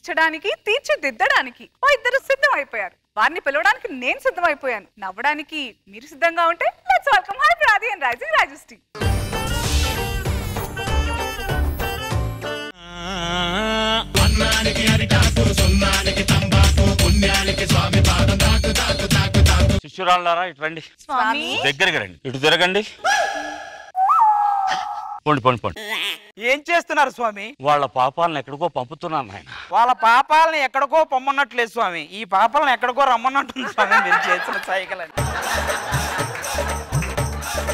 తీర్చడానికి తీర్చిదిద్దడానికి ఓ ఇద్దరు సిద్ధం అయిపోయారు. వారిని పిలవడానికి నేను సిద్ధమైపోయాను. నవ్వడానికి మీరు సిద్ధంగా ఉంటే లెట్స్ వెల్కమ్ హై ప్రాది అండ్ రైజింగ్ రాజశ్రీ. శిష్యురాళ్ళారా ఇటు రండి, దగ్గరికి రండి, ఇటు తిరగండి. పోండి పోండి పోండి. ఏం చేస్తున్నారు స్వామి? వాళ్ళ పాపాలను ఎక్కడికో పంపుతున్నాను ఆయన. వాళ్ళ పాపాలను ఎక్కడికో పొమ్మన్నట్లేదు స్వామి, ఈ పాపాలను ఎక్కడికో రమ్మన్నట్టుంది స్వామి మీరు చేసిన సైకిల్.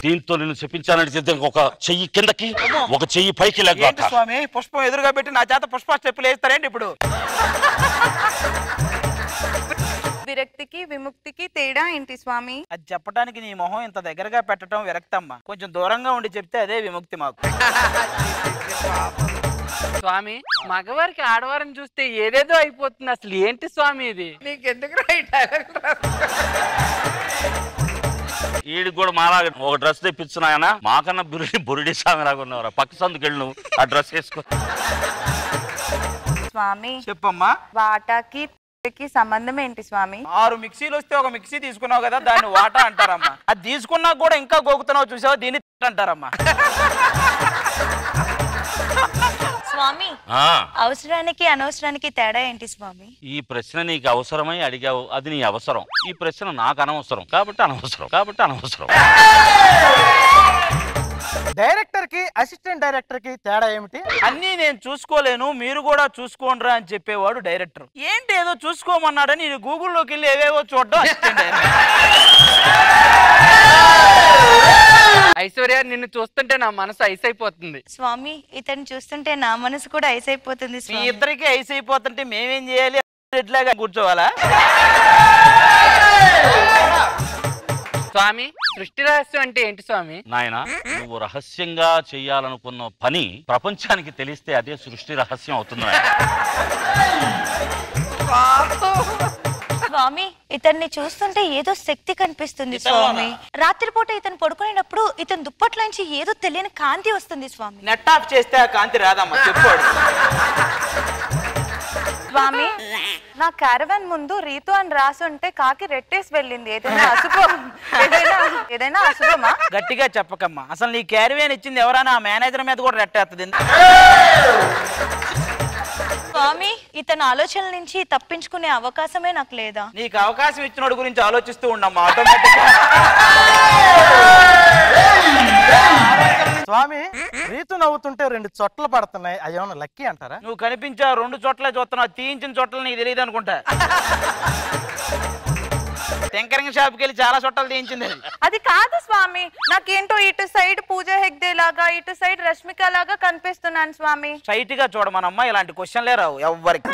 దీంతో నిన్ను చెప్పించానని చెప్తే ఒక చెయ్యి కిందకి ఒక చెయ్యి పైకి ఏంటి స్వామి పుష్పం ఎదురుగా పెట్టి నా చేత పుష్ప స్టెప్పులు వేస్తారేంటి ఇప్పుడు? విరక్తికి విముక్తికి తేడా ఏంటి స్వామి? అది చెప్పడానికి నీ మొహం ఇంత దగ్గరగా పెట్టడం విరక్తమ్మ, కొంచెం దూరంగా ఉండి చెప్తే అదే విముక్తి మాకు. స్వామి మగవారికి ఆడవారిని చూస్తే ఏదేదో అయిపోతుంది, అసలు ఏంటి స్వామి ఇది? నీకెందుకు వీడికి కూడా మాలాగా ఒక డ్రెస్ తెప్పించిన ఆయన మాకన్నా బురిడి స్వామి లాగా ఉన్నవారా. పక్క సందుకు వెళ్ళి నువ్వు ఆ డ్రెస్ వేసుకో. స్వామి చెప్పమ్మా. వాటాకి సంబంధం ఏంటి స్వామి? 6 మిక్సీలు వస్తే ఒక మిక్సీ తీసుకున్నావు కదా, దాన్ని వాటా అంటారమ్మా. అది తీసుకున్నా కూడా ఇంకా గోకుతున్నావు చూసావు, దీన్ని అంటారమ్మా. స్వామి అవసరానికి అనవసరానికి తేడా ఏంటి స్వామి? ఈ ప్రశ్న నీకు అవసరమై అడిగావు, అది నీ అవసరం. ఈ ప్రశ్న నాకు అనవసరం కాబట్టి అనవసరం. డైరెక్టర్ కి అసిస్టెంట్ డైరెక్టర్ కి తేడా ఏమిటి? అన్నీ నేను చూసుకోలేను మీరు కూడా చూసుకోండిరా అని చెప్పేవాడు డైరెక్టర్. ఏంటి ఏదో చూసుకోమన్నాడని నేను గూగుల్లోకి వెళ్ళి ఏవేవో చూడడం అసిస్టెంట్ డైరెక్టర్. ఐశ్వర్య నిన్ను చూస్తుంటే నా మనసు ఐస్ అయిపోతుంది. స్వామి ఇతను చూస్తుంటే నా మనసు కూడా ఐస్ అయిపోతుంది. మీ ఇద్దరికి ఐస్ అయిపోతుంటే మేమేం చేయాలి? ఎట్లాగా కూర్చోవాలా? స్వామి సృష్టి రహస్యం అంటే ఏంటి స్వామి? నాయన నువ్వు రహస్యంగా చెయ్యాలనుకున్న పని ప్రపంచానికి తెలిస్తే అదే సృష్టి రహస్యం అవుతుంది. స్వామి ఇతన్ని చూస్తుంటే ఏదో శక్తి కనిపిస్తుంది స్వామి. రాత్రిపూట ఇతను పడుకునేటప్పుడు ఇతని దుప్పట్లోంచి ఏదో తెలియని కాంతి వస్తుంది స్వామి. నెట్ ఆఫ్ చేస్తే ఆ కాంతి రాదమ్మా, చెప్పాడు. స్వామి నా క్యారవాన్ ముందు రీతు అని రాసి ఉంటే కాకి రెట్టేసి వెళ్ళింది. ఏదైనా అశుభమా? గట్టిగా చెప్పకమ్మా, అసలు నీ క్యారవాన్ ఇచ్చింది ఎవరైనా ఆ మేనేజర్ మీద కూడా రెట్టేస్తుంది. స్వామి ఇతని ఆలోచనల నుంచి తప్పించుకునే అవకాశమే నాకు లేదా? నీకు అవకాశం ఇచ్చినోడు గురించి ఆలోచిస్తూ ఉండమ్మా ఆటోమేటిక్. స్వామి రీతు నవ్వుతుంటే 2 చొట్లు పడుతున్నాయి, అయ్యేమన్నా లక్కీ అంటారా? నువ్వు కనిపించా 2 చోట్లే చూస్తున్నావు, తీయించిన చోట్ల నీకు తెలియదు అనుకుంటా. టెంకరింగ్ షాప్కి వెళ్ళి చాలా చోట్ల తీయించింది. అది కాదు స్వామి, నాకేంటో ఇటు సైడ్ పూజా హెగ్డే లాగా ఇటు సైడ్ రష్మిక లాగా కనిపిస్తున్నాను స్వామి. స్ట్రైట్ గా చూడమనమ్మా, ఇలాంటి క్వశ్చన్లే రావు ఎవ్వరికి.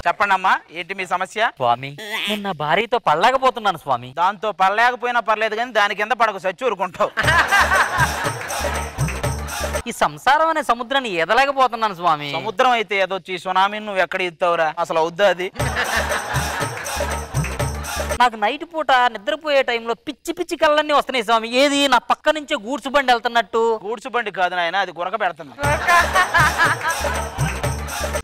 చెప్పండి అమ్మా, ఏంటి మీ సమస్య? స్వామి నేను నా భార్యతో పడలేకపోతున్నాను స్వామి. దాంతో పడలేకపోయినా పర్లేదు కానీ దాని కింద పడకు, సచ్చి ఊరుకుంటావు. ఈ సంసారం అనే సముద్రాన్ని ఎదలేకపోతున్నాను స్వామి. సముద్రం అయితే ఏదొచ్చి సునామీ నువ్వు ఎక్కడ ఇస్తావురా? అసలు అవుద్దా అది? నాకు నైట్ పూట నిద్రపోయే టైంలో పిచ్చి పిచ్చి కళ్ళన్నీ వస్తున్నాయి స్వామి. ఏది నా పక్క నుంచే గూడ్సు బండి వెళ్తున్నట్టు. గూడ్సు బండి కాదు నాయన, అది గురక పెడుతుంది.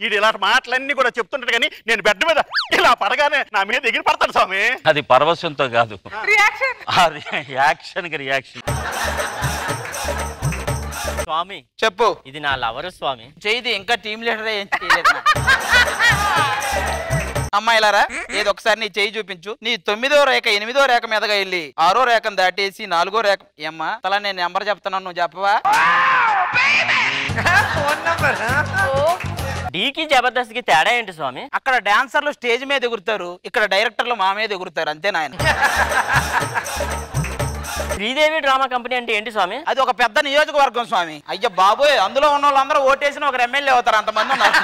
ఇది ఇలాంటి మాటలన్నీ కూడా చెప్తుంటాడు కానీ నేను బెడ్ మీద ఇలా పడగానే నా మీద ఎగిరి పడతాడు స్వామి. అది పరవశంతో కాదు, యాక్షన్ రియాక్షన్. స్వామి చెప్పు. ఇది నా లవర్ స్వామి. చేయిది ఇంకా టీమ్ లీడర్ ఏం చేయలేదు. అమ్మాయిలారా ఏది ఒకసారి నీ చేయి చూపించు. నీ 9వ రేఖ 8వ రేఖ మీదగా వెళ్ళి 6వ రేఖను దాటేసి 4వ రేఖ. ఏమ్మా అలా నేను నెంబర్ చెప్తున్నాను, నువ్వు చెప్పవా? డీకి జబర్దస్త్ కి తేడా ఏంటి స్వామి? అక్కడ డాన్సర్లు స్టేజ్ మీద ఎగురుతారు, ఇక్కడ డైరెక్టర్లు మా మీద ఎగురుతారు, అంతే నాయన. శ్రీదేవి డ్రామా కంపెనీ అంటే ఏంటి స్వామి? అది ఒక పెద్ద నియోజకవర్గం స్వామి. అయ్యో బాబోయ్, అందులో ఉన్న వాళ్ళందరూ ఓటేసిన ఒక ఎమ్మెల్యే అవుతారు, అంతమంది ఉన్నారు.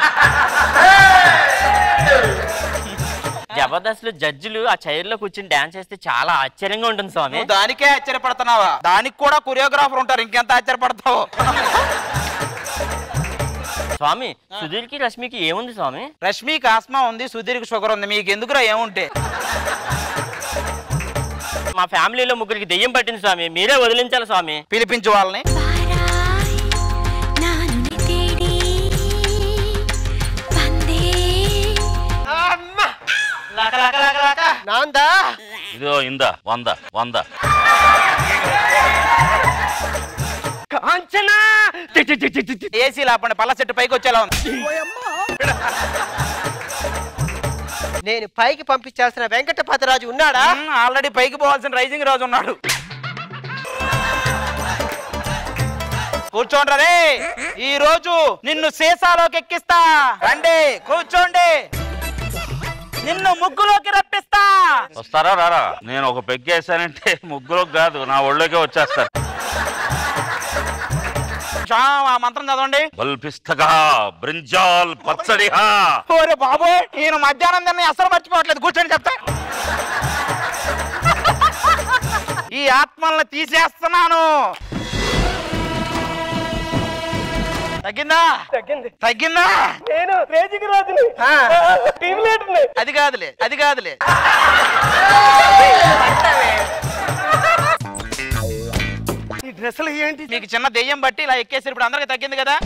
జబర్దస్త్ లో జడ్జిలు ఆ చైర్ లో కూర్చుని డాన్స్ చేస్తే చాలా ఆశ్చర్యంగా ఉంటుంది స్వామి. దానికే ఆశ్చర్యపడుతున్నావా? దానికి కూడా కొరియోగ్రాఫర్ ఉంటారు, ఇంకెంత ఆశ్చర్యపడతావు? స్వామి సుధీర్ కి రష్మికి ఏముంది స్వామి? రష్మికి ఆస్మా ఉంది, సుధీర్కి షుగర్ ఉంది, మీకు ఎందుకురా ఏముంటే? మా ఫ్యామిలీలో 3కి దెయ్యం పట్టింది స్వామి, మీరే వదిలించాలి స్వామి. పిలిపించు వాళ్ళని. నాందా ఇదో ఇందా 100 కాంచనా ఏసీ లాపండి పళ్ళ చెట్టు పైకి వచ్చేలా ఉంది. నేను పైకి పంపించాల్సిన వెంకటపతిరాజు ఉన్నాడా? ఆల్రెడీ పైకి పోవాల్సిన రైజింగ్ రాజు ఉన్నాడు. కూర్చోండి రే, ఈ రోజు నిన్ను సీసాలోకి ఎక్కిస్తా. రండి కూర్చోండి, నిన్ను ముగ్గులోకి రప్పిస్తా. వస్తారా రారా? నేను ఒక పెగ్గేసానంటే ముగ్గులోకి కాదు నా ఒళ్ళోకే వచ్చేస్తారు. ఆ మంత్రం చదవండి. బల్పిస్తగా బ్రింజాల్ పచ్చడిహా. ఓరే బాబోయ్, ఈయన మధ్యాహ్నం తిన్న అసలు మర్చిపోవట్లేదు. కూర్చొని చెప్తా. ఈ ఆత్మల్ని తీసేస్తున్నాను. తగ్గిందా? తగ్గిందా? నేను రేజింగ్ రాజుని, టీమ్ లీడర్ని. అది కాదులే ఈ డ్రెస్సులు ఏంటి? మీకు చిన్న దెయ్యం బట్టి ఇలా ఎక్కేసి ఇప్పుడు అందరికి తగ్గింది కదా.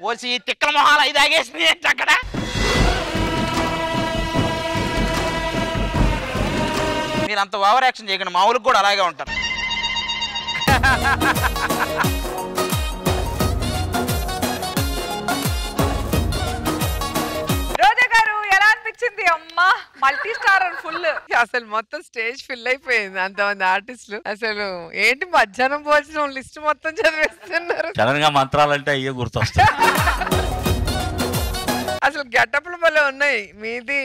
ఓసి తిక్కల మొహాలు 5 ఆగేసింది అక్కడ. మీరు అంత ఓవర్ యాక్షన్ చేయకండి, మా ఊరికి కూడా అలాగే ఉంటారు. రోజా గారు ఎలా అనిపించింది? అమ్మా మల్టీ స్టార్ ఫుల్. అసలు మొత్తం స్టేజ్ ఫిల్ అయిపోయింది, అంతమంది ఆర్టిస్టులు. అసలు ఏంటి మధ్యాహ్నం భోజనం లిస్ట్ మొత్తం చదివేస్తున్నారు. సడన్ గా మంత్రాలంటే అయ్యే గుర్తొస్తాయి. అసలు గెటప్లు భలే ఉన్నాయి. మీది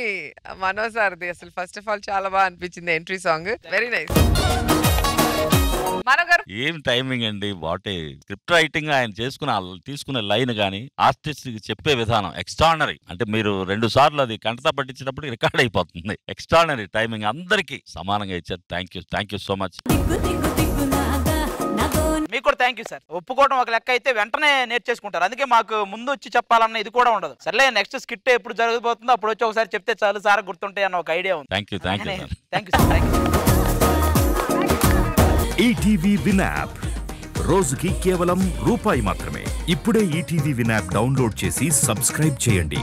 మనోసారిది అసలు ఫస్ట్ ఆఫ్ ఆల్ చాలా బాగా అనిపించింది ఎంట్రీ సాంగ్, వెరీ నైస్. ఏం టైమింగ్ అండి, వాటే స్క్రిప్ట్ రైటింగ్ ఆయన తీసుకునే లైన్ గానీ ఆర్టిస్ట్ చెప్పే విధానం ఎక్స్ట్రానరీ. అంటే మీరు 2 సార్లు అది కంటతా పట్టించినప్పుడు రికార్డ్ అయిపోతుంది. ఎక్స్ట్రానరీ టైమింగ్, అందరికీ సమానంగా ఇచ్చారు. Thank you so much. మీకు కూడా థ్యాంక్ యూ సార్. ఒప్పుకోవడం ఒక లెక్క అయితే వెంటనే నేర్చేసుకుంటారు, అందుకే మాకు ముందు వచ్చి చెప్పాలన్న ఇది కూడా ఉండదు. సర్లే నెక్స్ట్ స్కిట్ ఎప్పుడు జరగబోతుందో అప్పుడు వచ్చి ఒకసారి చెప్తే చాలు సార్ గుర్తుంటాయి అన్న ఒక ఐడియా ఉంది. Thank you thank you sir. ETV win app రోజుకి కేవలం ₹1 మాత్రమే. ఇప్పుడే ఈటీవీ విన్ యాప్ డౌన్లోడ్ చేసి సబ్స్క్రైబ్ చేయండి.